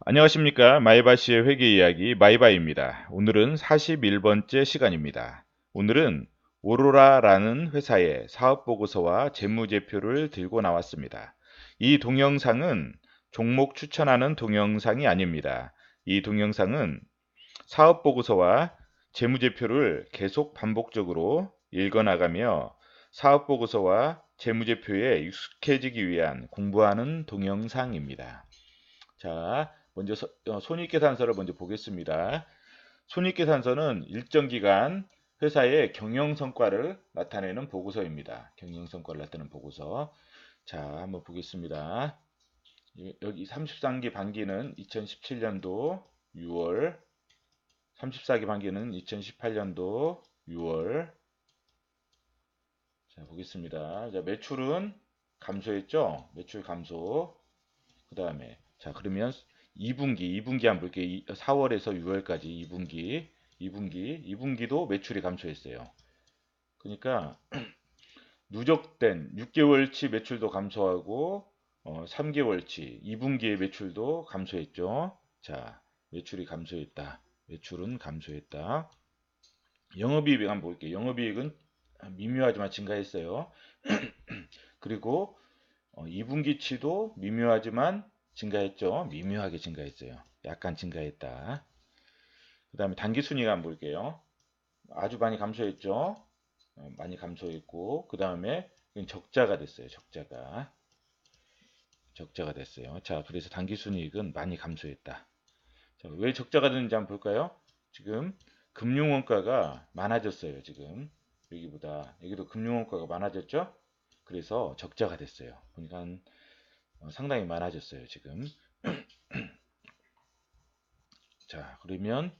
안녕하십니까. 마이바시의 회계 이야기 마이바입니다. 오늘은 41번째 시간입니다. 오늘은 오로라라는 회사의 사업보고서와 재무제표를 들고 나왔습니다. 이 동영상은 종목 추천하는 동영상이 아닙니다. 이 동영상은 사업보고서와 재무제표를 계속 반복적으로 읽어나가며 사업보고서와 재무제표에 익숙해지기 위한 공부하는 동영상입니다. 자, 먼저 손익계산서를 먼저 보겠습니다. 손익계산서는 일정 기간 회사의 경영성과를 나타내는 보고서입니다. 경영성과를 나타내는 보고서. 자, 한번 보겠습니다. 여기 33기 반기는 2017년도 6월, 34기 반기는 2018년도 6월. 자, 보겠습니다. 자, 매출은 감소했죠? 매출 감소. 그 다음에 자 그러면 2분기 한번 볼게요. 4월에서 6월까지 2분기도 매출이 감소했어요. 그러니까 누적된 6개월치 매출도 감소하고 3개월치 2분기의 매출도 감소했죠. 자, 매출이 감소했다. 매출은 감소했다. 영업이익 한번 볼게요. 영업이익은 미묘하지만 증가했어요. 그리고 2분기치도 미묘하지만 증가했죠. 미묘하게 증가했어요. 약간 증가했다. 그 다음에 단기순이가 한번 볼게요. 아주 많이 감소했죠. 많이 감소했고 그 다음에 적자가 됐어요. 적자가 됐어요. 자, 그래서 단기순이익은 많이 감소했다. 자, 왜 적자가 됐는지 한번 볼까요? 지금 금융원가가 많아졌어요. 지금 여기보다 여기도 금융원가가 많아졌죠. 그래서 적자가 됐어요. 보니까 상당히 많아졌어요. 지금. 자, 그러면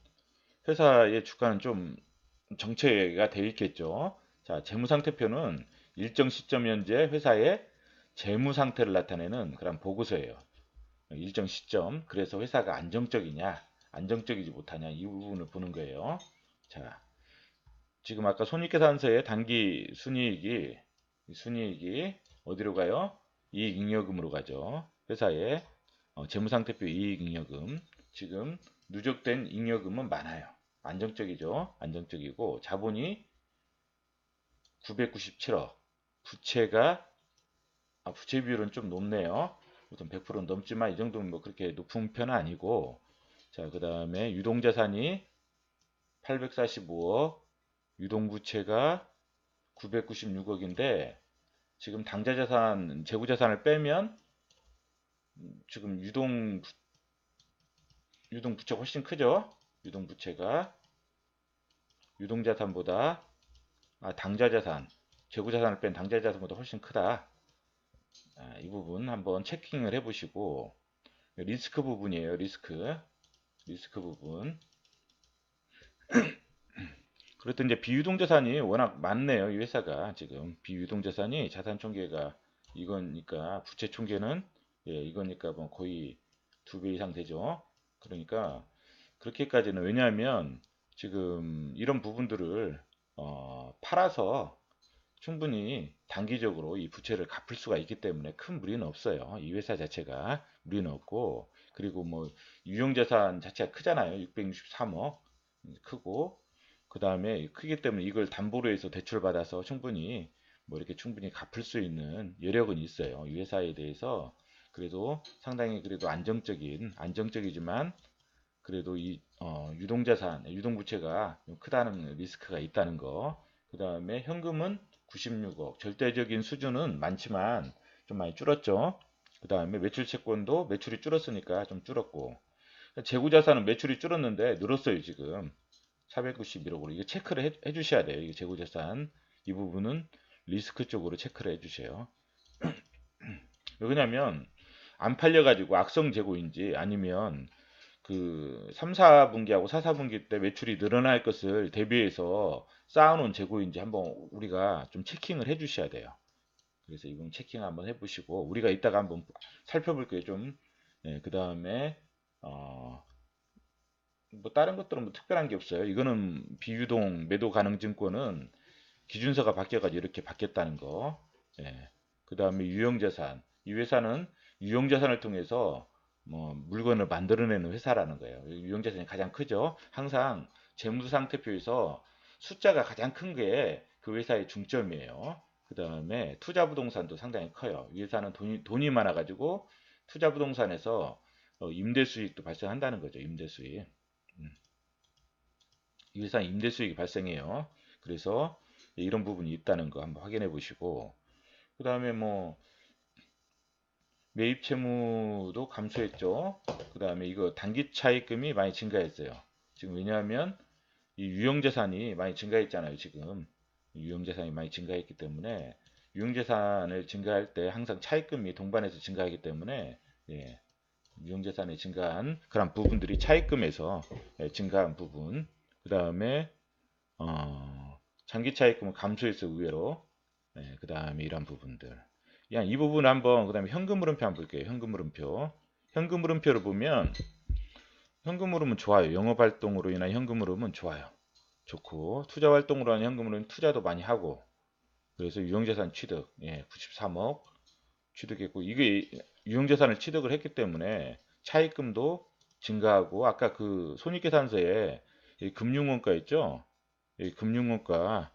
회사의 주가는 좀 정체가 되어 있겠죠. 자, 재무상태표는 일정 시점 현재 회사의 재무 상태를 나타내는 그런 보고서예요. 일정 시점. 그래서 회사가 안정적이냐, 안정적이지 못하냐 이 부분을 보는 거예요. 자, 지금 아까 손익계산서의 단기 순이익이 어디로 가요? 이익잉여금으로 가죠. 회사의 재무상태표 이익잉여금. 지금 누적된 잉여금은 많아요. 안정적이죠. 안정적이고 자본이 997억. 부채 비율은 좀 높네요. 우선 100%는 넘지만 이 정도면 뭐 그렇게 높은 편은 아니고. 자, 그다음에 유동자산이 845억, 유동부채가 996억인데 지금 당좌자산, 재고자산을 빼면 지금 유동부채가 훨씬 크죠? 유동부채가 유동자산보다 당좌자산, 재고자산을 뺀 당좌자산보다 훨씬 크다. 이 부분 한번 체킹을 해보시고 리스크 부분이에요. 리스크 부분. 그랬더니 이제 비유동자산이 워낙 많네요. 이 회사가 지금 비유동자산이 자산 총계가 이거니까 부채 총계는 이거니까 뭐 거의 2배 이상 되죠. 그러니까 그렇게까지는 왜냐하면 지금 이런 부분들을 팔아서 충분히 단기적으로 이 부채를 갚을 수가 있기 때문에 큰 무리는 없어요. 이 회사 자체가 무리는 없고 그리고 뭐 유형자산 자체가 크잖아요. 663억 크고 그 다음에 크기 때문에 이걸 담보로 해서 대출받아서 충분히 뭐 이렇게 충분히 갚을 수 있는 여력은 있어요. 이 회사에 대해서 그래도 상당히 그래도 안정적이지만 그래도 이 유동자산, 유동부채가 좀 크다는 리스크가 있다는 거. 그 다음에 현금은 96억. 절대적인 수준은 많지만 좀 많이 줄었죠. 그 다음에 매출 채권도 매출이 줄었으니까 좀 줄었고. 재고자산은 매출이 줄었는데 늘었어요, 지금. 491억으로. 이거 체크를 해 주셔야 돼요. 이게 재고자산. 이 부분은 리스크 쪽으로 체크를 해 주세요. 왜냐면 안 팔려가지고 악성 재고인지 아니면 그 3, 4분기하고 4, 4분기 때 매출이 늘어날 것을 대비해서 쌓아놓은 재고인지 한번 우리가 좀 체킹을 해 주셔야 돼요. 그래서 이건 체킹 한번 해보시고 우리가 이따가 한번 살펴볼 거예요. 좀 그 다음에 뭐 다른 것들은 뭐 특별한 게 없어요. 이거는 비유동 매도 가능 증권은 기준서가 바뀌어가지고 이렇게 바뀌었다는 거. 예. 그 다음에 유형자산. 이 회사는 유형자산을 통해서 뭐 물건을 만들어내는 회사라는 거예요. 유형자산이 가장 크죠. 항상 재무상태표에서 숫자가 가장 큰 게 그 회사의 중점이에요. 그 다음에 투자부동산도 상당히 커요. 이 회사는 돈이 많아가지고 투자부동산에서 임대 수익도 발생한다는 거죠. 임대 수익. 음, 이 회사는 임대 수익이 발생해요. 그래서 이런 부분이 있다는 거 한번 확인해 보시고, 그 다음에 뭐 매입 채무도 감소했죠. 그 다음에 이거 단기 차입금이 많이 증가했어요. 지금 왜냐하면 이 유형자산이 많이 증가했잖아요. 지금 유형자산이 많이 증가했기 때문에 유형자산을 증가할 때 항상 차입금이 동반해서 증가하기 때문에 예, 유형자산이 증가한 그런 부분들이 차입금에서 증가한 부분. 그 다음에 장기 차입금은 감소해서 의외로 그 다음에 이런 부분들. 그냥 이 부분 한번 그다음에 현금 흐름표 한번 볼게요. 현금 흐름표. 현금 흐름표를 보면 현금 흐름은 좋아요. 영업 활동으로 인한 현금 흐름은 좋아요. 좋고 투자 활동으로 하는 현금 흐름은 투자도 많이 하고 그래서 유형자산 취득 93억 취득했고 이게 유형자산을 취득을 했기 때문에 차입금도 증가하고 아까 그 손익계산서에 금융원가 있죠? 이 금융원가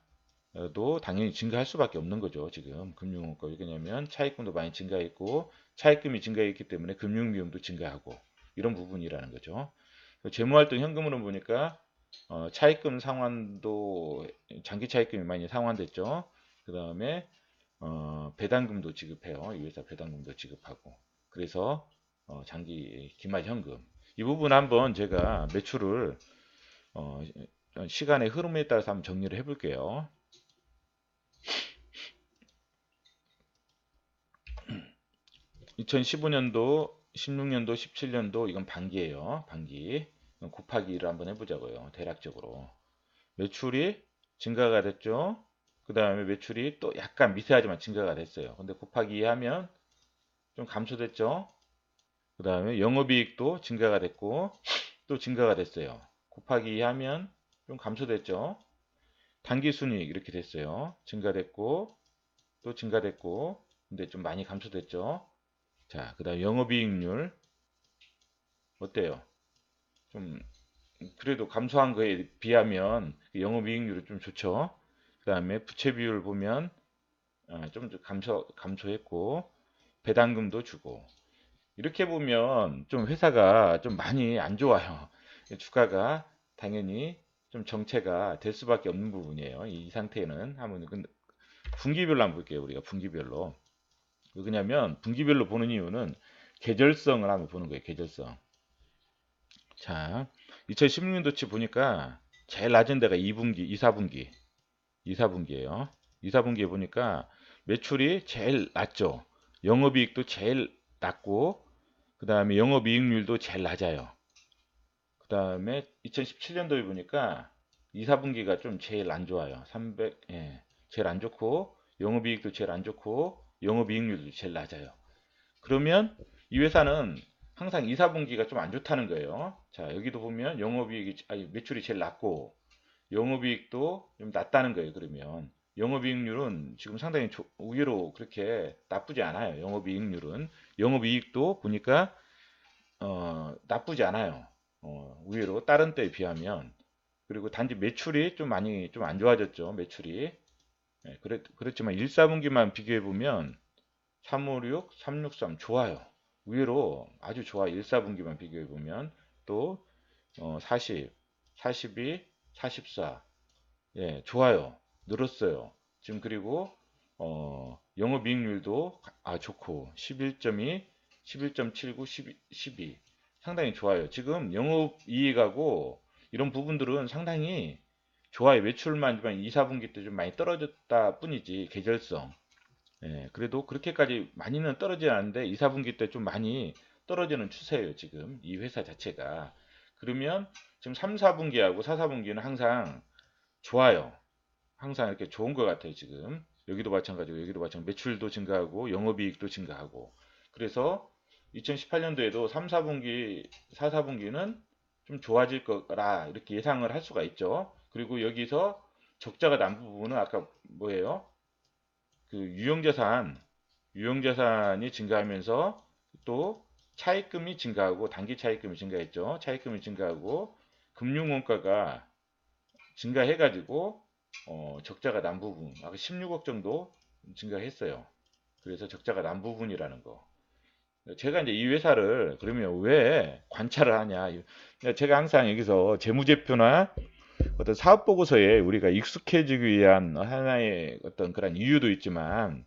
도 당연히 증가할 수밖에 없는 거죠. 지금 금융원가 왜냐하면 차입금도 많이 증가했고 차입금이 증가했기 때문에 금융비용도 증가하고 이런 부분이라는 거죠. 재무활동 현금으로 보니까 차입금 상환도 장기 차입금이 많이 상환됐죠. 그 다음에 배당금도 지급해요. 이 회사 배당금도 지급하고 그래서 장기 기말 현금 이 부분 한번 제가 매출을 어, 시간의 흐름에 따라서 한번 정리를 해볼게요. 2015년도, 16년도, 17년도 이건 반기예요. 반기. 곱하기 1을 한번 해보자고요. 대략적으로. 매출이 증가가 됐죠. 그 다음에 매출이 또 약간 미세하지만 증가가 됐어요. 근데 곱하기 2 하면 좀 감소됐죠. 그 다음에 영업이익도 증가가 됐고 또 증가가 됐어요. 곱하기 2 하면 좀 감소됐죠. 당기순이익 이렇게 됐어요. 증가됐고 또 증가됐고 근데 좀 많이 감소됐죠. 자, 그 다음 영업이익률 어때요? 좀 그래도 감소한 거에 비하면 영업이익률이 좀 좋죠. 그 다음에 부채 비율 보면 좀 감소했고 배당금도 주고 이렇게 보면 좀 회사가 좀 많이 안 좋아요. 주가가 당연히 좀 정체가 될 수밖에 없는 부분이에요. 이 상태는 한번 분기별로 한번 볼게요. 우리가 분기별로. 왜 그러냐면 분기별로 보는 이유는 계절성을 한번 보는 거예요. 계절성. 자, 2016년도치 보니까 제일 낮은 데가 2분기, 2, 4분기, 2, 4분기예요. 2, 4분기에 보니까 매출이 제일 낮죠. 영업이익도 제일 낮고, 그 다음에 영업이익률도 제일 낮아요. 그 다음에 2017년도에 보니까 2, 4분기가 좀 제일 안 좋아요. 300, 제일 안 좋고, 영업이익도 제일 안 좋고, 영업이익률도 제일 낮아요. 그러면 이 회사는 항상 2, 4분기가 좀 안 좋다는 거예요. 자, 여기도 보면 영업이익이, 아니, 매출이 제일 낮고, 영업이익도 좀 낮다는 거예요. 그러면 영업이익률은 지금 상당히 의외로 그렇게 나쁘지 않아요. 영업이익률은 영업이익도 보니까 나쁘지 않아요. 의외로 다른 때에 비하면 그리고 단지 매출이 좀 많이 좀 안 좋아졌죠. 매출이 그렇지만 1, 4분기만 비교해 보면 356, 363 좋아요. 의외로 아주 좋아요. 1, 4분기만 비교해 보면 또 40, 42, 44 좋아요. 늘었어요. 지금 그리고 영업이익률도 좋고 11.2, 11.79, 12 상당히 좋아요. 지금 영업이익하고 이런 부분들은 상당히 좋아요. 매출만 2, 4분기 때 좀 많이 떨어졌다 뿐이지 계절성. 그래도 그렇게까지 많이는 떨어지지 않는데 2, 4분기 때 좀 많이 떨어지는 추세예요. 지금 이 회사 자체가. 그러면 지금 3, 4분기하고 4, 4분기는 항상 좋아요. 항상 이렇게 좋은 것 같아요, 지금. 여기도 마찬가지고, 여기도 마찬가지고, 매출도 증가하고, 영업이익도 증가하고. 그래서 2018년도에도 3, 4분기, 4, 4분기는 좀 좋아질 거라, 이렇게 예상을 할 수가 있죠. 그리고 여기서 적자가 난 부분은 아까 뭐예요? 그 유형자산이 증가하면서 또 차입금이 증가하고 단기 차입금이 증가했죠. 차입금이 증가하고 금융원가가 증가해가지고 적자가 난 부분, 아까 16억 정도 증가했어요. 그래서 적자가 난 부분이라는 거. 제가 이제 이 회사를 그러면 왜 관찰을 하냐? 제가 항상 여기서 재무제표나 어떤 사업 보고서에 우리가 익숙해지기 위한 하나의 어떤 그런 이유도 있지만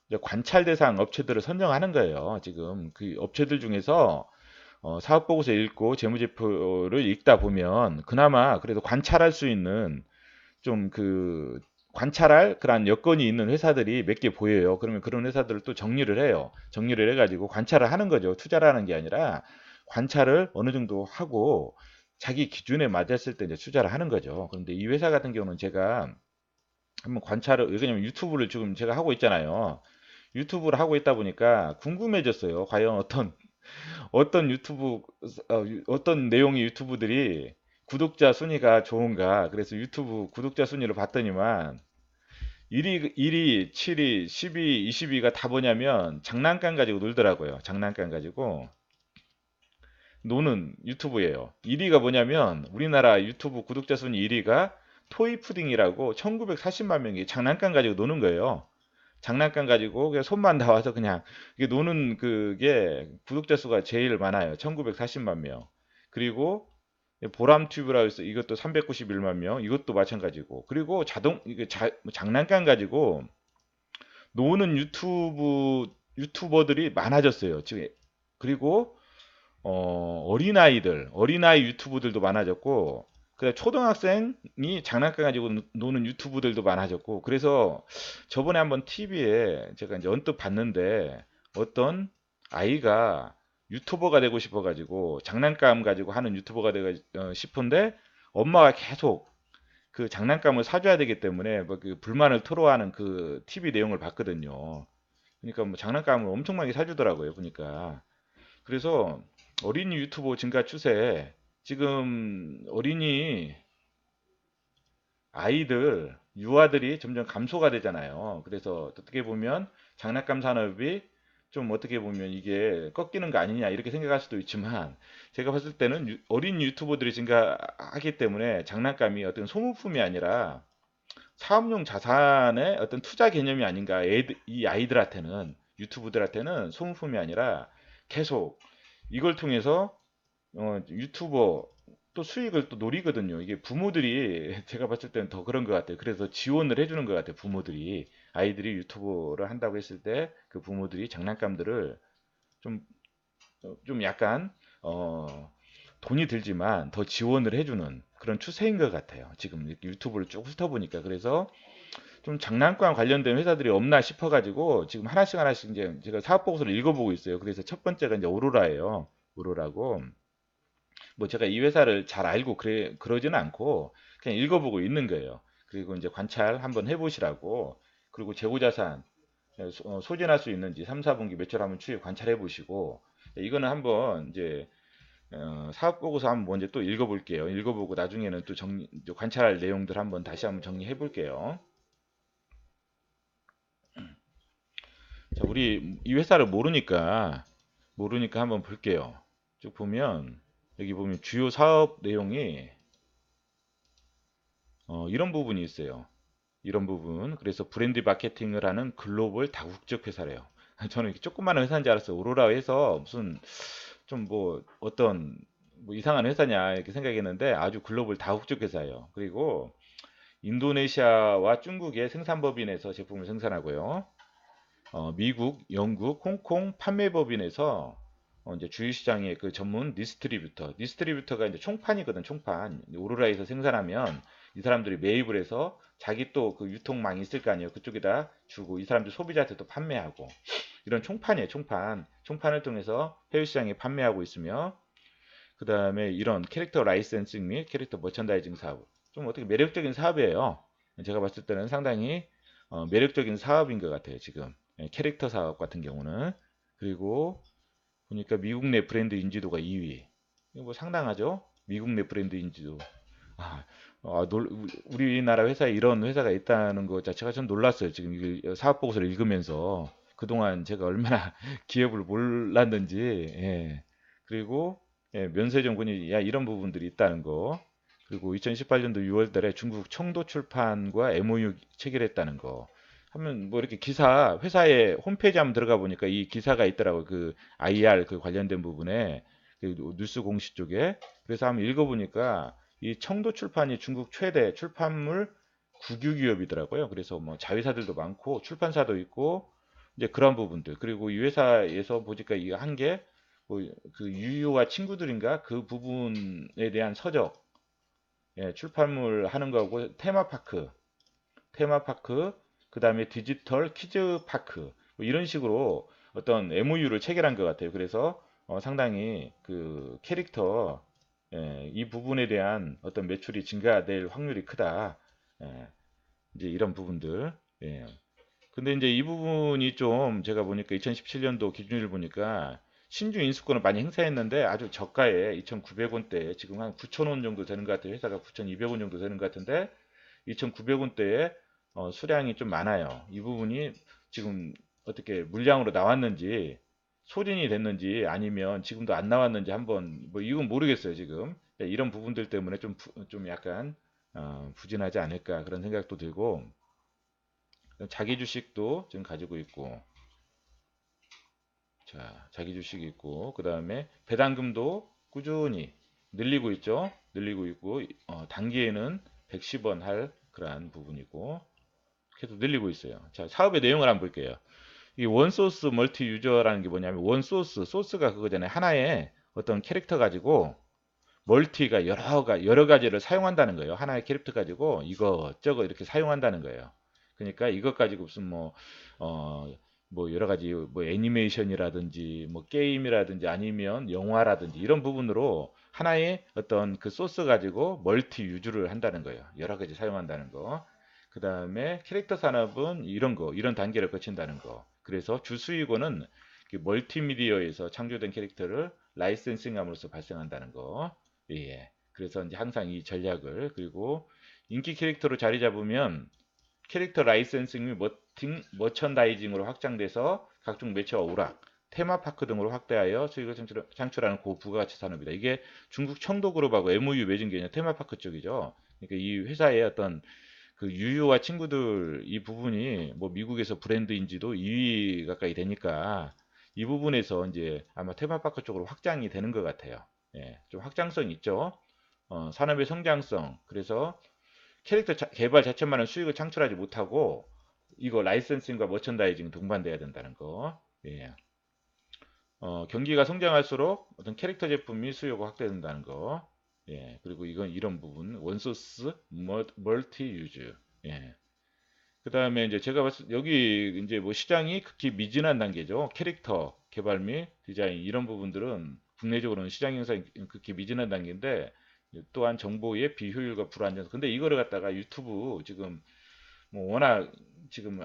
이제 관찰 대상 업체들을 선정하는 거예요. 지금 그 업체들 중에서 사업 보고서 읽고 재무제표를 읽다 보면 그나마 그래도 관찰할 수 있는 좀 그 관찰할 그런 여건이 있는 회사들이 몇 개 보여요. 그러면 그런 회사들을 또 정리를 해요. 정리를 해가지고 관찰을 하는 거죠. 투자를 하는 게 아니라 관찰을 어느 정도 하고 자기 기준에 맞았을 때 이제 투자를 하는 거죠. 그런데 이 회사 같은 경우는 제가 한번 관찰을, 왜냐면 유튜브를 지금 제가 하고 있잖아요. 유튜브를 하고 있다 보니까 궁금해졌어요. 과연 어떤 유튜브 어떤 내용의 유튜브들이 구독자 순위가 좋은가. 그래서 유튜브 구독자 순위를 봤더니만 1위, 7위, 10위, 20위가 다 뭐냐면 장난감 가지고 놀더라고요. 장난감 가지고 노는 유튜브예요. 1위가 뭐냐면 우리나라 유튜브 구독자 순위 1위가 토이푸딩이라고 1940만 명이 장난감 가지고 노는 거예요. 장난감 가지고 그냥 손만 닿아서 그냥 이게 노는 그게 구독자 수가 제일 많아요. 1940만 명. 그리고 보람튜브라고 해서 이것도 391만 명. 이것도 마찬가지고. 그리고 이게 장난감 가지고 노는 유튜버들이 많아졌어요. 지금 그리고 어린아이 유튜브들도 많아졌고, 그래 초등학생이 장난감 가지고 노는 유튜브들도 많아졌고, 그래서 저번에 한번 TV에 제가 이제 언뜻 봤는데 어떤 아이가 유튜버가 되고 싶어가지고 장난감 가지고 하는 유튜버가 되고 싶은데 엄마가 계속 그 장난감을 사줘야 되기 때문에 뭐그 불만을 토로하는 그 TV 내용을 봤거든요. 그러니까 뭐 장난감을 엄청 많이 사주더라고요, 보니까. 그래서 어린이 유튜버 증가 추세, 지금 어린이 아이들, 유아들이 점점 감소가 되잖아요. 그래서 어떻게 보면 장난감 산업이 좀 어떻게 보면 이게 꺾이는 거 아니냐 이렇게 생각할 수도 있지만 제가 봤을 때는 어린 유튜버들이 증가하기 때문에 장난감이 어떤 소모품이 아니라 사업용 자산의 어떤 투자 개념이 아닌가. 이 아이들한테는 유튜브들한테는 소모품이 아니라 계속 이걸 통해서 유튜버 또 수익을 또 노리거든요. 이게 부모들이 제가 봤을 때는 더 그런 것 같아요. 그래서 지원을 해주는 것 같아요. 부모들이 아이들이 유튜브를 한다고 했을 때 그 부모들이 장난감들을 좀, 좀 약간 돈이 들지만 더 지원을 해주는 그런 추세인 것 같아요. 지금 이렇게 유튜브를 쭉 훑어보니까. 그래서 좀 장난감 관련된 회사들이 없나 싶어가지고 지금 하나씩 하나씩 이제 제가 사업 보고서를 읽어보고 있어요. 그래서 첫 번째가 이제 오로라예요. 오로라고. 뭐 제가 이 회사를 잘 알고 그러지는 않고 그냥 읽어보고 있는 거예요. 그리고 이제 관찰 한번 해보시라고. 그리고 재고자산 소진할 수 있는지 3, 4분기 매출 한번 추이 관찰해 보시고, 이거는 한번 이제 사업 보고서 한번 먼저 또 읽어볼게요. 읽어보고 나중에는 또 관찰할 내용들 한번 다시 한번 정리해 볼게요. 자, 우리 이 회사를 모르니까 한번 볼게요. 쭉 보면 여기 보면 주요 사업 내용이 이런 부분이 있어요. 이런 부분. 그래서 브랜드 마케팅을 하는 글로벌 다국적 회사래요. 저는 이렇게 조그마한 회사인 줄 알았어요. 오로라 해서 무슨 좀 뭐 어떤 뭐 이상한 회사냐 이렇게 생각했는데 아주 글로벌 다국적 회사예요. 그리고 인도네시아와 중국의 생산법인에서 제품을 생산하고요. 미국, 영국, 홍콩 판매법인에서 이제 주유시장의 그 전문 디스트리뷰터가 이제 총판이거든, 총판. 오로라에서 생산하면 이 사람들이 매입을 해서 자기 또 그 유통망이 있을 거 아니에요. 그쪽에다 주고 이 사람들 소비자한테 또 판매하고 이런 총판이에요, 총판. 총판을 통해서 해외 시장에 판매하고 있으며 그 다음에 이런 캐릭터 라이센싱 및 캐릭터 머천다이징 사업. 좀 어떻게 매력적인 사업이에요. 제가 봤을 때는 상당히 매력적인 사업인 것 같아요, 지금. 캐릭터 사업 같은 경우는. 그리고 보니까 미국 내 브랜드 인지도가 2위. 이거 뭐 상당하죠? 미국 내 브랜드 인지도. 아, 우리나라 회사에 이런 회사가 있다는 것 자체가 좀 놀랐어요. 지금 사업 보고서를 읽으면서. 그동안 제가 얼마나 기업을 몰랐는지, 예. 그리고 예, 면세점군이 야 이런 부분들이 있다는 거. 그리고 2018년도 6월 달에 중국 청도 출판과 MOU 체결했다는 거. 하면 뭐 이렇게 기사 회사의 홈페이지 한번 들어가 보니까 이 기사가 있더라고요. 그 IR 그 관련된 부분에 그 뉴스 공시 쪽에. 그래서 한번 읽어보니까 이 청도 출판이 중국 최대 출판물 국유 기업이더라고요. 그래서 뭐 자회사들도 많고 출판사도 있고 이제 그런 부분들. 그리고 이 회사에서 보니까 이거 한 게 뭐 그 유유와 친구들인가 그 부분에 대한 서적, 예, 출판물 하는 거고 테마파크, 그 다음에 디지털 키즈파크 뭐 이런 식으로 어떤 MOU를 체결한 것 같아요. 그래서 상당히 그 캐릭터, 예, 이 부분에 대한 어떤 매출이 증가될 확률이 크다. 예, 이제 이런 부분들. 예. 근데 이제 이 부분이 좀 제가 보니까 2017년도 기준을 보니까 신주 인수권을 많이 행사했는데 아주 저가에 2,900원대에 지금 한 9,000원 정도 되는 것 같아요. 회사가 9,200원 정도 되는 것 같은데 2,900원대에 수량이 좀 많아요. 이 부분이 지금 어떻게 물량으로 나왔는지 소진이 됐는지 아니면 지금도 안 나왔는지 한번 뭐 이건 모르겠어요 지금. 이런 부분들 때문에 좀 약간 부진하지 않을까 그런 생각도 들고 자기 주식도 지금 가지고 있고 자 자기 주식이 있고 그 다음에 배당금도 꾸준히 늘리고 있죠. 늘리고 있고 단기에는 110원 할 그러한 부분이고 계속 늘리고 있어요. 자, 사업의 내용을 한번 볼게요. 이 원소스 멀티 유저라는 게 뭐냐면 소스가 그거잖아요. 하나의 어떤 캐릭터 가지고 멀티가 여러 가지를 사용한다는 거예요. 하나의 캐릭터 가지고 이것저것 이렇게 사용한다는 거예요. 그러니까 이것 가지고 무슨 뭐 여러 가지 뭐 애니메이션이라든지 뭐 게임이라든지 아니면 영화라든지 이런 부분으로 하나의 어떤 그 소스 가지고 멀티 유즈를 한다는 거예요. 여러 가지 사용한다는 거. 그 다음에 캐릭터 산업은 이런 거, 이런 단계를 거친다는 거. 그래서 주수익원은 멀티미디어에서 창조된 캐릭터를 라이센싱함으로써 발생한다는 거. 예. 그래서 이제 항상 이 전략을 그리고 인기 캐릭터로 자리 잡으면 캐릭터 라이센싱 및 머천다이징으로 확장돼서 각종 매체와 오락, 테마파크 등으로 확대하여 수익을 창출하는 고부가가치 산업이다. 이게 중국 청도그룹하고 MOU 맺은 게 아니라 테마파크 쪽이죠. 그러니까 이 회사의 어떤 그 유유와 친구들 이 부분이 뭐 미국에서 브랜드인지도 2위 가까이 되니까 이 부분에서 이제 아마 테마파크 쪽으로 확장이 되는 것 같아요. 예, 좀 확장성 있죠. 산업의 성장성. 그래서 캐릭터 개발 자체만은 수익을 창출하지 못하고 이거 라이센싱과 머천다이징 동반돼야 된다는 거. 예. 경기가 성장할수록 어떤 캐릭터 제품 및 수요가 확대된다는 거. 예. 그리고 이건 이런 부분 원소스 멀티 유즈. 예. 그다음에 이제 제가 봤을 때 여기 이제 뭐 시장이 극히 미진한 단계죠. 캐릭터 개발 및 디자인 이런 부분들은 국내적으로는 시장 형성이 극히 미진한 단계인데 또한 정보의 비효율과 불안정. 근데 이거를 갖다가 유튜브 지금 뭐 워낙 지금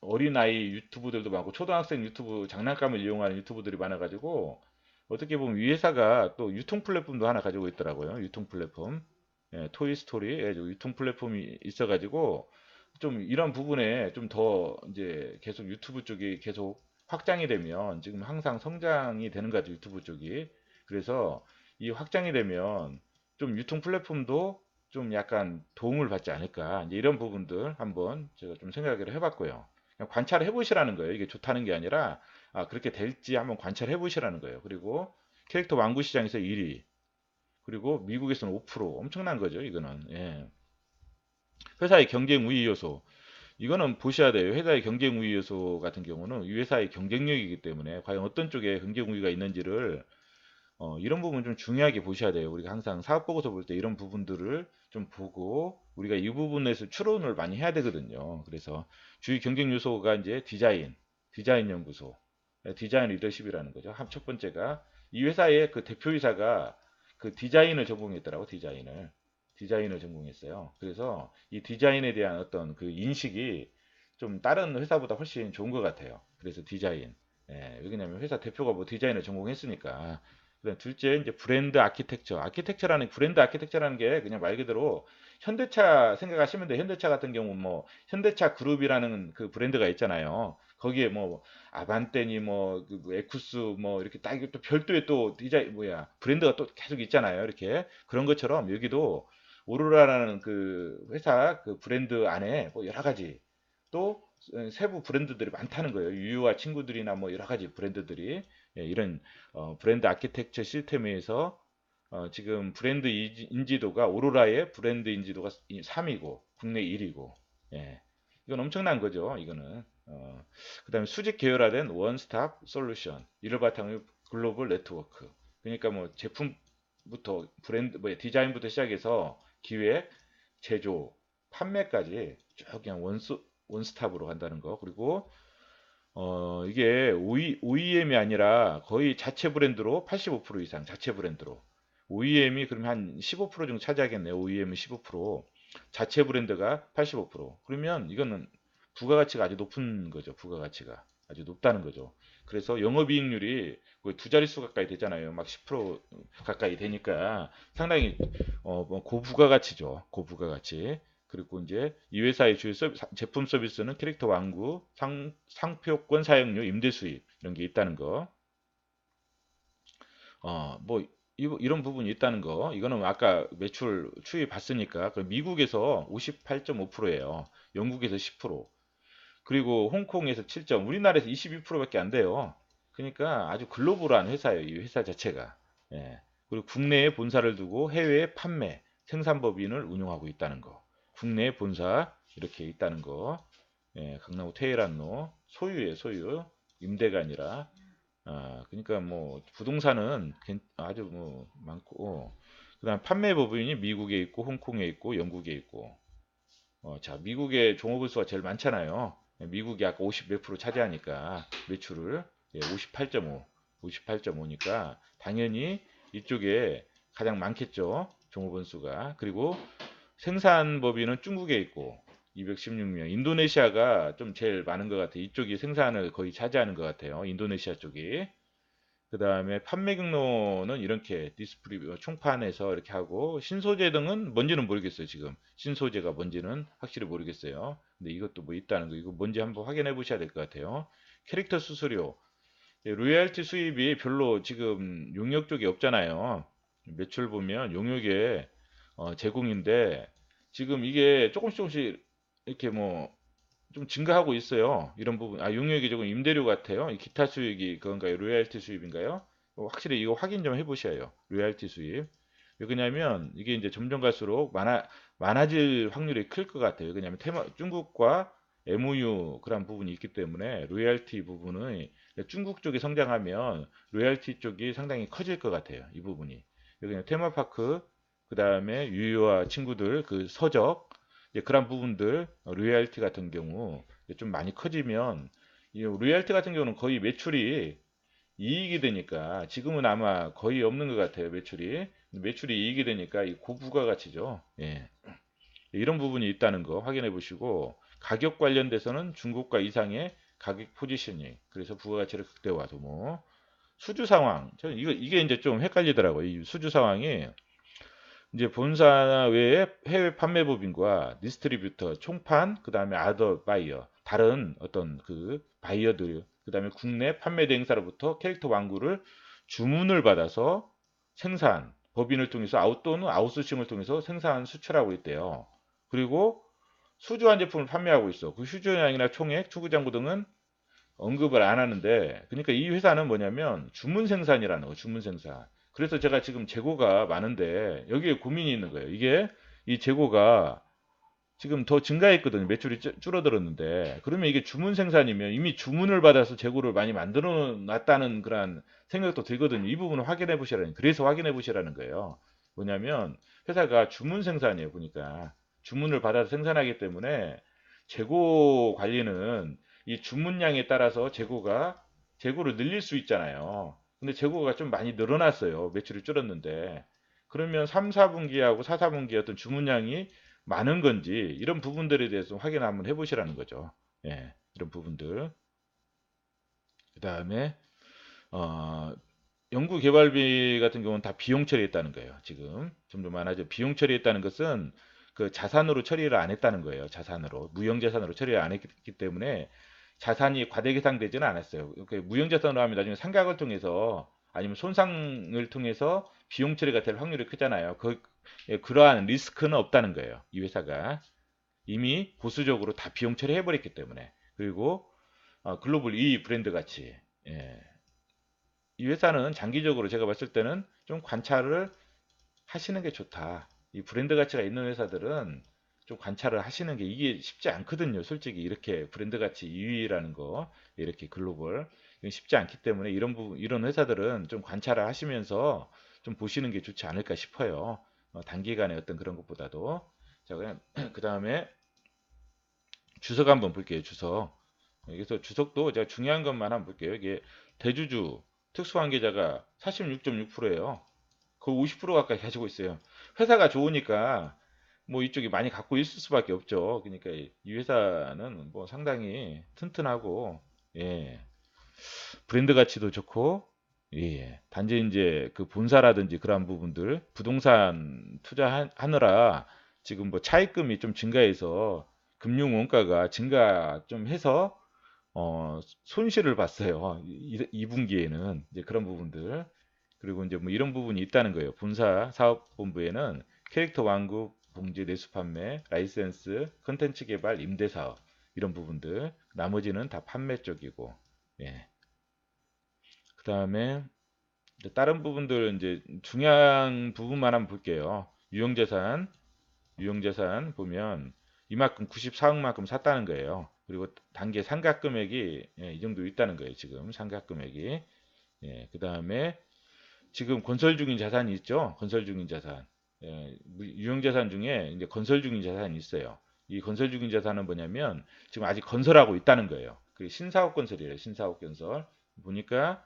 어린 아이 유튜브들도 많고 초등학생 유튜브 장난감을 이용하는 유튜브들이 많아가지고 어떻게 보면 이 회사가 또 유통 플랫폼도 하나 가지고 있더라고요. 유통 플랫폼. 예, 토이 스토리 유통 플랫폼이 있어가지고 좀 이런 부분에 좀 더 이제 계속 유튜브 쪽이 계속 확장이 되면 지금 항상 성장이 되는 것 같아요. 유튜브 쪽이. 그래서 이 확장이 되면 좀 유통 플랫폼도 좀 약간 도움을 받지 않을까. 이제 이런 부분들 한번 제가 좀 생각을 해봤고요. 그냥 관찰을 해보시라는 거예요. 이게 좋다는 게 아니라 그렇게 될지 한번 관찰해 보시라는 거예요. 그리고 캐릭터 완구 시장에서 1위, 그리고 미국에서는 5% 엄청난 거죠. 이거는 예. 회사의 경쟁 우위 요소. 이거는 보셔야 돼요. 회사의 경쟁 우위 요소 같은 경우는 이 회사의 경쟁력이기 때문에 과연 어떤 쪽에 경쟁 우위가 있는지를 이런 부분 좀 중요하게 보셔야 돼요. 우리가 항상 사업 보고서 볼 때 이런 부분들을 좀 보고 우리가 이 부분에서 추론을 많이 해야 되거든요. 그래서 주요 경쟁 요소가 이제 디자인 연구소, 디자인 리더십이라는 거죠. 첫 번째가 이 회사의 그 대표이사가 그 디자인을 전공했더라고, 디자인을 전공했어요. 그래서 이 디자인에 대한 어떤 그 인식이 좀 다른 회사보다 훨씬 좋은 것 같아요. 그래서 디자인. 예, 왜냐면 회사 대표가 뭐 디자인을 전공했으니까. 그다음 둘째 이제 브랜드 아키텍처라는 게 그냥 말 그대로 현대차 생각하시면 돼. 현대차 같은 경우 뭐 현대차 그룹이라는 그 브랜드가 있잖아요. 거기에 뭐 아반떼니 뭐 에쿠스 뭐 이렇게 딱 이게 또 별도의 또 디자인 뭐야 브랜드가 또 계속 있잖아요. 이렇게 그런 것처럼 여기도 오로라라는 그 회사 그 브랜드 안에 뭐 여러 가지 또 세부 브랜드들이 많다는 거예요. 유유와 친구들이나 뭐 여러 가지 브랜드들이 이런 브랜드 아키텍처 시스템에서 지금 브랜드 인지도가 오로라의 브랜드 인지도가 3위고 국내 1위고 예. 이건 엄청난 거죠. 이거는 그다음에 수직 계열화된 원스톱 솔루션 이를 바탕으로 글로벌 네트워크. 그러니까 뭐 제품부터 브랜드 뭐 디자인부터 시작해서 기획, 제조, 판매까지 쭉 그냥 원스톱으로 간다는 거. 그리고 이게 OEM이 아니라 거의 자체 브랜드로 85% 이상 자체 브랜드로 OEM이 그럼 한 15% 정도 차지하겠네요. OEM은 15%, 자체 브랜드가 85%. 그러면 이거는 부가가치가 아주 높은 거죠. 부가가치가 아주 높다는 거죠. 그래서 영업이익률이 거의 두 자릿수 가까이 되잖아요. 막 10% 가까이 되니까 상당히 뭐 고부가가치죠. 고부가가치. 그리고 이제 이 회사의 주요 제품 서비스는 캐릭터 완구, 상표권 사용료, 임대 수입 이런 게 있다는 거. 뭐 이런 부분이 있다는 거. 이거는 아까 매출 추이 봤으니까 그 미국에서 58.5%예요. 영국에서 10%. 그리고 홍콩에서 7점, 우리나라에서 22%밖에 안 돼요. 그러니까 아주 글로벌한 회사예요. 이 회사 자체가. 예. 그리고 국내에 본사를 두고 해외에 판매, 생산법인을 운영하고 있다는 거. 국내에 본사 이렇게 있다는 거. 예, 강남구 테헤란로 소유예요, 소유. 임대가 아니라. 그러니까 뭐 부동산은 아주 뭐 많고, 그다음 판매 법인이 미국에 있고 홍콩에 있고 영국에 있고. 자, 미국의 종업원 수가 제일 많잖아요. 미국이 아까 50 몇 프로 차지하니까 매출을 58.5, 58.5니까 당연히 이쪽에 가장 많겠죠. 종업원 수가. 그리고 생산 법인은 중국에 있고 216명. 인도네시아가 좀 제일 많은 것 같아요. 이쪽이 생산을 거의 차지하는 것 같아요. 인도네시아 쪽이. 그 다음에 판매 경로는 이렇게 디스플레이 총판에서 이렇게 하고 신소재 등은 뭔지는 모르겠어요. 지금 신소재가 뭔지는 확실히 모르겠어요. 근데 이것도 뭐 있다는 거 이거 뭔지 한번 확인해 보셔야 될 것 같아요. 캐릭터 수수료 로열티 수입이 별로 지금 용역 쪽이 없잖아요. 매출 보면 용역에 제공인데 지금 이게 조금씩 이렇게 뭐 좀 증가하고 있어요. 이런 부분. 용역이 조금 임대료 같아요. 이 기타 수익이 그건가요? 로열티 수입인가요? 확실히 이거 확인 좀 해보셔요. 로열티 수입. 왜 그러냐면 이게 이제 점점 갈수록 많아질 확률이 클 것 같아요. 왜냐면 중국과 MOU 그런 부분이 있기 때문에 로열티 부분은 중국 쪽이 성장하면 로열티 쪽이 상당히 커질 것 같아요. 이 부분이. 그냥 테마파크, 그 다음에 유유와 친구들, 그 서적, 이제 그런 부분들, 로열티 같은 경우 좀 많이 커지면, 이 로열티 같은 경우는 거의 매출이 이익이 되니까, 지금은 아마 거의 없는 것 같아요, 매출이. 매출이 이익이 되니까 이 고부가가치죠. 예. 이런 부분이 있다는 거 확인해 보시고, 가격 관련돼서는 중국과 이상의 가격 포지셔닝, 그래서 부가가치를 극대화도 뭐, 수주 상황, 저는 이게 이제 좀 헷갈리더라고요. 이 수주 상황이 이제 본사 외에 해외 판매법인과 디스트리뷰터, 총판, 그 다음에 아더 바이어, 다른 어떤 그 바이어들, 그 다음에 국내 판매 대행사로부터 캐릭터 완구를 주문을 받아서 생산, 법인을 통해서 또는 아웃소싱을 통해서 생산, 수출하고 있대요. 그리고 수주한 제품을 판매하고 있어. 그 수주량이나 총액, 추구장구 등은 언급을 안 하는데, 그러니까 이 회사는 뭐냐면 주문 생산이라는 거, 주문 생산. 그래서 제가 지금 재고가 많은데 여기에 고민이 있는 거예요. 이게 이 재고가 지금 더 증가했거든요. 매출이 줄어들었는데 그러면 이게 주문 생산이면 이미 주문을 받아서 재고를 많이 만들어 놨다는 그런 생각도 들거든요. 이 부분을 확인해 보시라는, 그래서 확인해 보시라는 거예요. 뭐냐면 회사가 주문 생산이에요. 보니까 주문을 받아서 생산하기 때문에 재고 관리는 이 주문량에 따라서 재고를 늘릴 수 있잖아요. 근데 재고가 좀 많이 늘어났어요. 매출이 줄었는데. 그러면 3, 4분기하고 4, 4분기 어떤 주문량이 많은 건지 이런 부분들에 대해서 확인 한번 해보시라는 거죠. 예, 이런 부분들. 그 다음에 어, 연구 개발비 같은 경우는 다 비용 처리했다는 거예요. 지금 점점 많아져. 비용 처리했다는 것은 그 자산으로 처리를 안 했다는 거예요. 자산으로 무형자산으로 처리를 안 했기 때문에 자산이 과대계상되지는 않았어요. 이렇게 무형자산으로 하면 나중에 상각을 통해서 아니면 손상을 통해서 비용 처리가 될 확률이 크잖아요. 그러한 리스크는 없다는 거예요. 이 회사가 이미 보수적으로 다 비용 처리해 버렸기 때문에. 그리고 글로벌 2위 브랜드 가치. 예. 이 회사는 장기적으로 제가 봤을 때는 좀 관찰을 하시는 게 좋다. 이 브랜드 가치가 있는 회사들은 좀 관찰을 하시는 게 이게 쉽지 않거든요. 솔직히 이렇게 브랜드 가치 2위라는 거 이렇게 글로벌 이건 쉽지 않기 때문에 이런 부분 이런 회사들은 좀 관찰을 하시면서 좀 보시는 게 좋지 않을까 싶어요. 단기간에 어떤 그런 것보다도 자 그냥 그 다음에 주석 한번 볼게요. 주석 여기서 주석도 제가 중요한 것만 한번 볼게요. 이게 대주주 특수관계자가 46.6%예요. 거의 50% 가까이 가지고 있어요. 회사가 좋으니까 뭐 이쪽이 많이 갖고 있을 수밖에 없죠. 그러니까 이 회사는 뭐 상당히 튼튼하고 예, 브랜드 가치도 좋고 예, 단지 이제 그 본사라든지 그런 부분들 부동산 투자하느라 지금 뭐 차입금이 좀 증가해서 금융 원가가 증가 좀 해서 손실을 봤어요. 2분기에는 이제 그런 부분들. 그리고 이제 뭐 이런 부분이 있다는 거예요. 본사 사업본부에는 캐릭터 완급, 봉지, 내수 판매, 라이센스, 컨텐츠 개발, 임대 사업 이런 부분들. 나머지는 다 판매 쪽이고. 예. 그다음에 다른 부분들 이제 중요한 부분만 한번 볼게요. 유형자산 보면 이만큼 94억만큼 샀다는 거예요. 그리고 단기 상각 금액이 예, 이 정도 있다는 거예요. 지금 상각 금액이. 예, 그다음에 지금 건설 중인 자산이 있죠. 건설 중인 자산. 예, 유형 자산 중에 이제 건설 중인 자산이 있어요. 이 건설 중인 자산은 뭐냐면 지금 아직 건설하고 있다는 거예요. 그 신사업 건설이에요. 신사업 건설. 보니까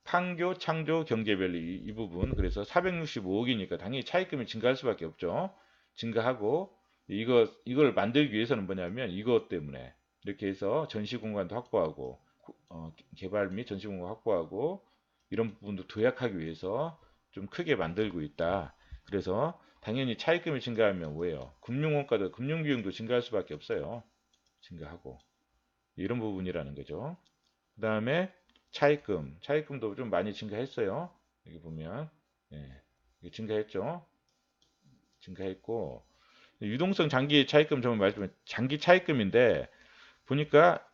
판교, 창조, 경제별로 이 부분. 그래서 465억이니까 당연히 차입금이 증가할 수밖에 없죠. 증가하고 이걸 만들기 위해서는 뭐냐면 이것 때문에 이렇게 해서 전시 공간도 확보하고 개발 및 전시 공간 확보하고 이런 부분도 도약하기 위해서 좀 크게 만들고 있다. 그래서 당연히 차입금이 증가하면 뭐예요? 금융원가도 금융비용도 증가할 수밖에 없어요. 증가하고 이런 부분이라는 거죠. 그 다음에 차입금도 좀 많이 증가했어요. 여기 보면 증가했죠. 증가했고 유동성 장기 차입금 좀 말하자면 장기 차입금인데 보니까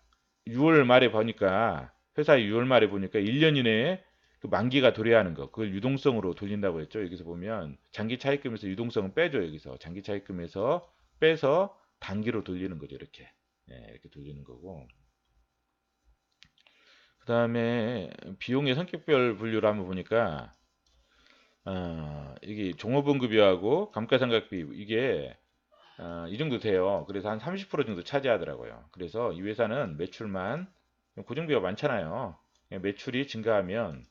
6월 말에 보니까 회사 6월 말에 보니까 1년 이내에 그 만기가 도래하는 거 그걸 유동성으로 돌린다고 했죠. 여기서 보면 장기 차입금에서 유동성을 빼줘. 여기서 장기 차입금에서 빼서 단기로 돌리는 거죠. 이렇게 이렇게 돌리는 거고 그 다음에 비용의 성격별 분류를 한번 보니까 이게 종업원급여하고 감가상각비 이게 이 정도 돼요. 그래서 한 30% 정도 차지하더라고요. 그래서 이 회사는 매출만 고정비가 많잖아요. 매출이 증가하면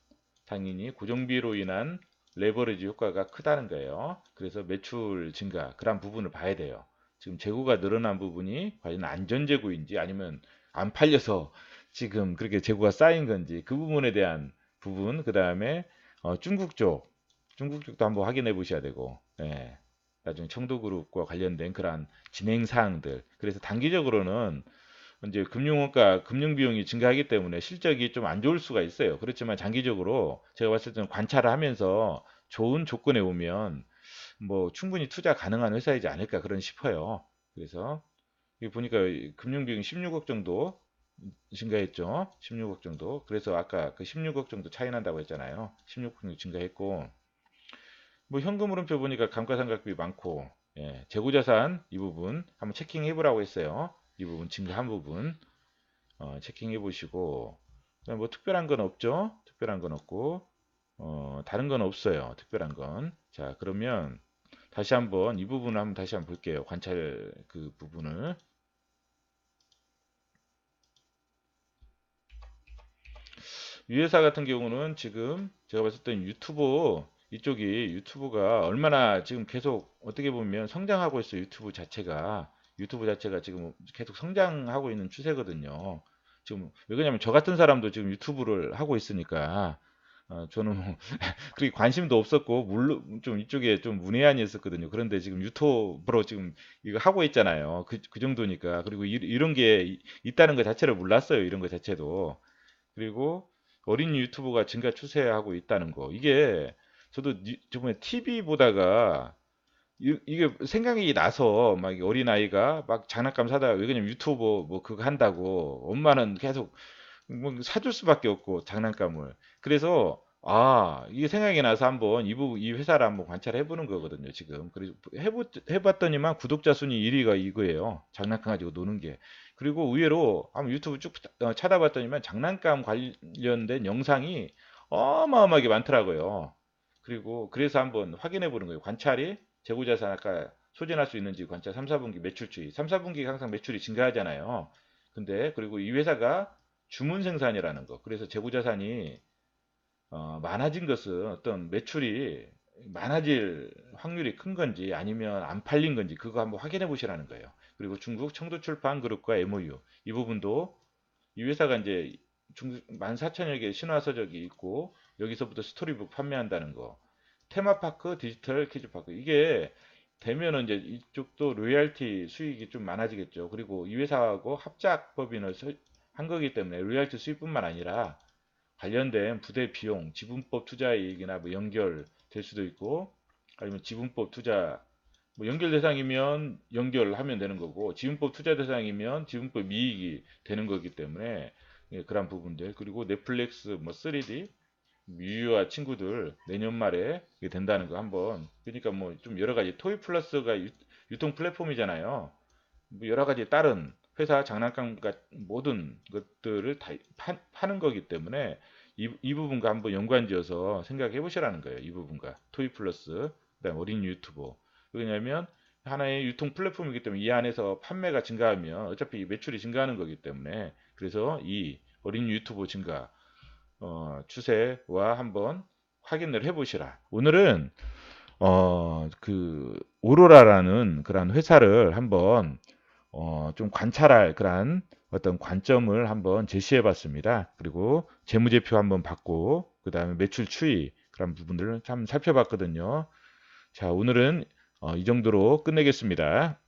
당연히 고정비로 인한 레버리지 효과가 크다는 거예요. 그래서 매출 증가 그런 부분을 봐야 돼요. 지금 재고가 늘어난 부분이 과연 안전재고인지 아니면 안 팔려서 지금 그렇게 재고가 쌓인 건지 그 부분에 대한 부분 그 다음에 중국 쪽도 한번 확인해 보셔야 되고 예. 나중에 청도그룹과 관련된 그러한 진행 사항들 그래서 단기적으로는 이제 금융원가, 금융비용이 증가하기 때문에 실적이 좀 안 좋을 수가 있어요. 그렇지만 장기적으로 제가 봤을 때는 관찰을 하면서 좋은 조건에 오면 뭐 충분히 투자 가능한 회사이지 않을까 그런 싶어요. 그래서 여기 보니까 금융비용이 16억 정도 증가했죠. 16억 정도. 그래서 아까 그 16억 정도 차이 난다고 했잖아요. 16억 정도 증가했고 뭐 현금 흐름표 보니까 감가상각비 많고 재고자산 이 부분 한번 체킹해 보라고 했어요. 이 부분 증가한 부분 체킹해 보시고 뭐 특별한 건 없죠. 특별한 건 없고 다른 건 없어요. 특별한 건. 자 그러면 다시 한번 이 부분을 한번 다시 한번 볼게요. 관찰 그 부분을 이 회사 같은 경우는 지금 제가 봤을 때는 이쪽이 유튜브가 얼마나 지금 계속 어떻게 보면 성장하고 있어요. 유튜브 자체가 지금 계속 성장하고 있는 추세거든요. 지금 왜 그러냐면 저 같은 사람도 지금 유튜브를 하고 있으니까 저는 뭐 그렇게 관심도 없었고 물론 좀 이쪽에 좀 문외한이 있었거든요. 그런데 지금 유튜브로 지금 이거 하고 있잖아요. 그 정도니까. 그리고 이런 게 있다는 것 자체를 몰랐어요. 이런 것 자체도. 그리고 어린 유튜버가 증가 추세하고 있다는 거. 이게 저도 저번에 TV 보다가 이게 생각이 나서 막 어린아이가 막 장난감 사다가 왜냐면 유튜버 뭐 그거 한다고 엄마는 계속 뭐 사줄 수밖에 없고 장난감을. 그래서 이게 생각이 나서 한번 이 회사를 한번 관찰해 보는 거거든요, 지금. 그래서 해봤더니만 구독자 순위 1위가 이거예요. 장난감 가지고 노는 게. 그리고 의외로 한번 유튜브 쭉 찾아봤더니만 장난감 관련된 영상이 어마어마하게 많더라고요. 그리고 그래서 한번 확인해 보는 거예요. 관찰이 재고자산 아까 소진할 수 있는지 관찰 3, 4분기 매출 추이. 3, 4분기 항상 매출이 증가하잖아요. 근데 그리고 이 회사가 주문 생산이라는 거. 그래서 재고자산이 많아진 것은 어떤 매출이 많아질 확률이 큰 건지 아니면 안 팔린 건지 그거 한번 확인해 보시라는 거예요. 그리고 중국 청도출판 그룹과 MOU 이 부분도 이 회사가 이제 중국 14,000여 개 신화서적이 있고 여기서부터 스토리북 판매한다는 거. 테마파크, 디지털 키즈파크 이게 되면은 이제 이쪽도 로열티 수익이 좀 많아지겠죠. 그리고 이 회사하고 합작 법인을 한 거기 때문에 로열티 수익뿐만 아니라 관련된 부대 비용, 지분법 투자 이익이나 뭐 연결될 수도 있고 아니면 지분법 투자 뭐 연결 대상이면 연결하면 되는 거고 지분법 투자 대상이면 지분법 이익이 되는 거기 때문에 그런 부분들 그리고 넷플릭스 뭐 3D 유유와 친구들 내년 말에 이게 된다는 거 한번 그러니까 뭐 좀 여러 가지 토이 플러스가 유통 플랫폼이잖아요. 뭐 여러 가지 다른 회사 장난감 같은 모든 것들을 다 파는 거기 때문에 이 부분과 한번 연관지어서 생각해 보시라는 거예요. 이 부분과 토이 플러스 그다음 어린 유튜버 왜냐하면 하나의 유통 플랫폼이기 때문에 이 안에서 판매가 증가하면 어차피 매출이 증가하는 거기 때문에 그래서 이 어린 유튜버 증가 추세와 한번 확인을 해 보시라. 오늘은 그 오로라라는 그런 회사를 한번 좀 관찰할 그런 어떤 관점을 한번 제시해 봤습니다. 그리고 재무제표 한번 봤고, 그 다음에 매출 추이 그런 부분들을 참 살펴봤거든요. 자, 오늘은 이 정도로 끝내겠습니다.